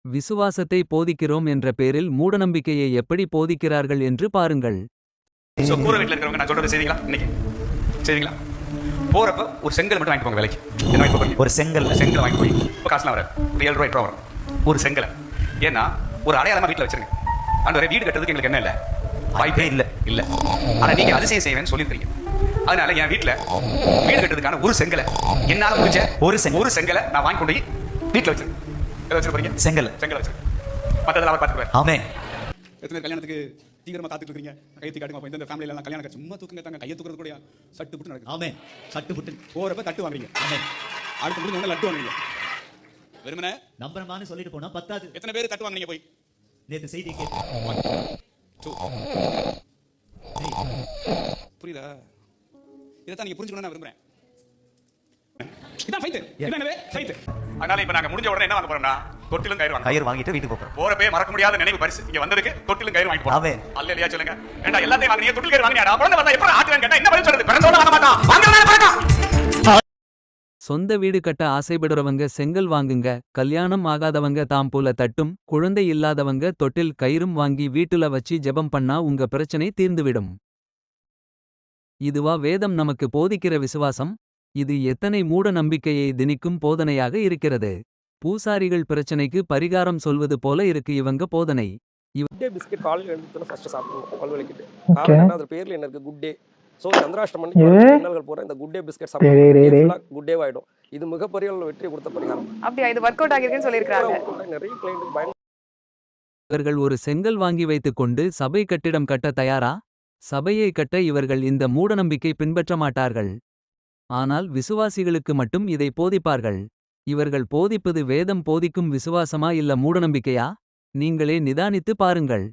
விசுவாசத்தை போதிக்கிறோம் என்ற பேரில் மூடநம்பிக்கையை எப்படி போதிக்கிறார்கள் என்று பாருங்கள். கூரை வீட்டில் இருக்கிறவங்க நான் சொல்றது செய்வீங்களா? இன்னைக்கு செய்வீங்களா? போறப்ப ஒரு செங்கல் மட்டும் வாங்கி போங்க வேலைக்கு. என்ன வாங்கி போங்க? ஒரு செங்கல் வாங்கி போய் இப்போ காசுலாம் வராது, ஒரு 7 ரூபாய் 8 ரூபா வரும் ஒரு செங்கலை. ஏன்னா ஒரு அடையாளமா வீட்டில் வச்சிருங்க. அந்த வீடு கட்டுறதுக்கு எங்களுக்கு என்ன இல்லை, வாய்ப்பே இல்லை. ஆனால் நீங்கள் அதிசயம் செய்வேன்னு சொல்லியிருக்கீங்க. அதனால என் வீட்டில் வீடு கட்டுறதுக்கான ஒரு செங்கலை என்னால் முடிஞ்ச ஒரு செங்கலை நான் வாங்கி கொண்டு போய் வீட்டில் வச்சிருக்கேன். எதை வச்சிருக்கீங்க? செங்கல் வச்சிருக்கேன். மற்றதெல்லாம் அவர் பார்த்துக்குவார். ஆமென். எத்தனை கல்யாணத்துக்கு தீவிரமா காத்துட்டு இருக்கீங்க? கையை காட்டுங்க. அப்ப இந்த ஃபேமிலில எல்லாம் கல்யாணம் சும்மா தூக்குங்க தாங்க, கையை தூக்குறது கூட சட்டு புட்டு நடக்குது. ஆமென். சட்டு புட்டு போறப்ப தட்டு வாங்குறீங்க. ஆமென். அடுத்து முடிஞ்ச லட்டு வாங்குறீங்க. வெறுமனே நம்பறமான்னு சொல்லிட்டு போனா பத்தாது. எத்தனை பேர் தட்டு வாங்குறீங்க போய்? நேத்து செய்தி கேட்டேன். புரியுதா? இதைத்தான் நீங்க புரிஞ்சுக்கணும்னு நான் விரும்புறேன். இதான் ஃபைட். என்னவே ஃபைட். அதனால இப்ப நாங்க முடிஞ்ச உடனே என்ன வாங்க போறோம்னா தொட்டிலும் கயிறு வாங்கிட்டு வீட்டுக்கு போறோம். போறப்பே மறக்க முடியாத நினைவு பரிசு இங்க வந்ததுக்கு தொட்டிலும் கயிறு வாங்கி போறோம். ஆமென். அல்லேலூயா சொல்லுங்க. ஏண்டா எல்லாத்தையும் வாங்குறீங்க, தொட்டில் கயிறு வாங்குறீங்க. அப்ப வந்தா எப்பற ஆட்டுவேன் கேட்டா என்ன பதில் சொல்றது? பிறந்தோட வாங்க மாட்டான், வாங்கவே மாட்டான். சொந்த வீடு கட்ட ஆசைப்படுறவங்க செங்கல் வாங்குங்க. கல்யாணம் ஆகாதவங்க தாம் போல தட்டும், குழந்தை இல்லாதவங்க தொட்டில் கயிறும் வாங்கி வீட்டுல வச்சு ஜெபம் பண்ணா உங்க பிரச்சனை தீர்ந்துவிடும். இதுவா வேதம் நமக்கு போதிக்கிற விசுவாசம்? இது எத்தனை மூட நம்பிக்கையை திணிக்கும் போதனையாக இருக்கிறது. பூசாரிகள் பிரச்சனைக்கு பரிகாரம் சொல்வது போல இருக்கு இவங்க போதனை. குட் டே பிஸ்கட் காலையில் எழுந்துட்டு ஃபர்ஸ்ட் சாப்பிடுவோம் பல் வலிக்கிட்டு. காரணம் என்ன? அது பேர்ல என்ன இருக்கு? Good day. ஸோ சந்திராஷ்டமம் அன்னைக்கு போற இந்த குட் டே பிஸ்கட் சாப்பிடுவோம், குட் டே ஆயிடும். இது மிகப்பெரிய வெற்றி கொடுத்த பரிகாரம். அப்படியே இது வொர்க் அவுட் ஆகிருக்குன்னு சொல்லிருக்காங்க. நிறைய கிளையன்ட் பயன். இவர்கள் ஒரு செங்கல் வாங்கி வைத்துக் கொண்டு சபை கட்டிடம் கட்ட தயாரா? சபையை கட்ட இவர்கள் இந்த மூடநம்பிக்கை பின்பற்ற மாட்டார்கள். ஆனால் விசுவாசிகளுக்கு மட்டும் இதை போதிப்பார்கள். இவர்கள் போதிப்பது வேதம் போதிக்கும் விசுவாசமா இல்ல மூடநம்பிக்கையா? நீங்களே நிதானித்து பாருங்கள்.